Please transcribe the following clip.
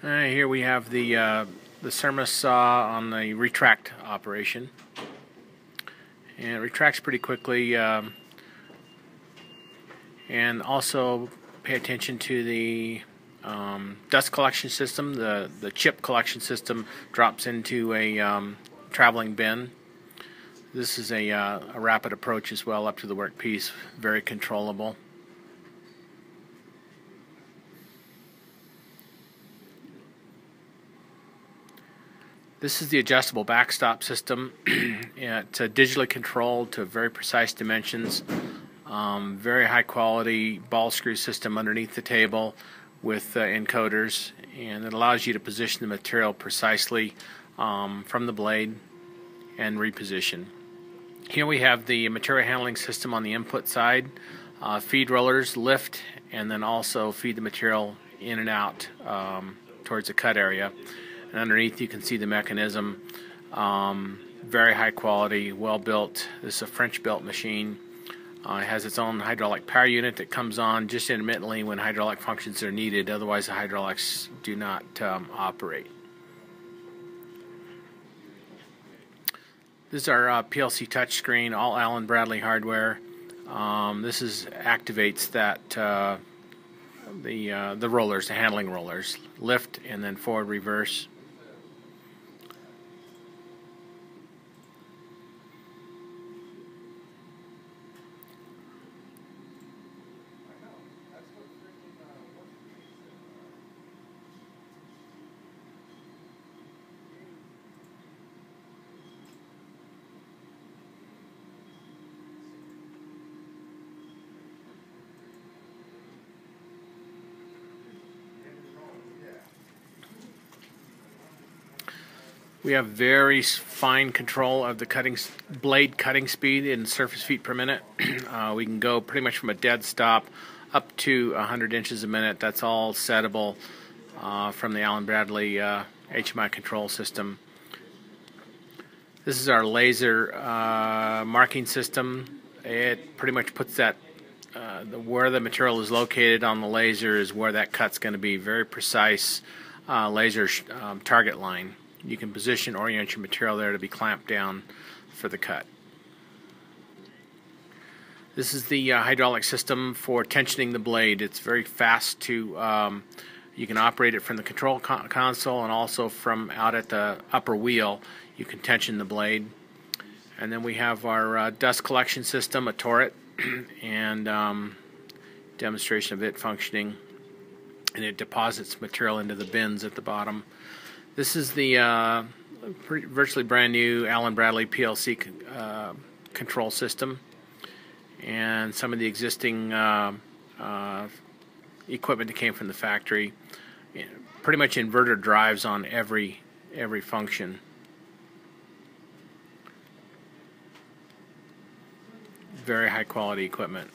Here we have the Sermas saw on the retract operation, and it retracts pretty quickly. And also pay attention to the dust collection system. The chip collection system drops into a traveling bin. This is a rapid approach as well up to the workpiece, very controllable. This is the adjustable backstop system. It's digitally controlled to very precise dimensions. Very high quality ball screw system underneath the table with encoders, and it allows you to position the material precisely from the blade and reposition. Here we have the material handling system on the input side. Feed rollers lift and then also feed the material in and out towards the cut area. And underneath you can see the mechanism. Very high quality, well built. This is a French built machine. It has its own hydraulic power unit that comes on just intermittently when hydraulic functions are needed. Otherwise the hydraulics do not operate. This is our PLC touchscreen, all Allen Bradley hardware. This activates that the rollers, the handling rollers, lift and then forward reverse. We have very fine control of the blade cutting speed in surface feet per minute. We can go pretty much from a dead stop up to 100 inches a minute. That's all settable from the Allen Bradley HMI control system. This is our laser marking system. It pretty much puts that where the material is located on the laser is where that cut's going to be. Very precise laser target line. You can position, orient your material there to be clamped down for the cut. This is the hydraulic system for tensioning the blade. It's very fast to, you can operate it from the control console and also from out at the upper wheel. You can tension the blade. And then we have our dust collection system, a turret, and demonstration of it functioning. And it deposits material into the bins at the bottom. This is the virtually brand new Allen Bradley PLC control system, and some of the existing equipment that came from the factory. Pretty much inverter drives on every function. Very high quality equipment.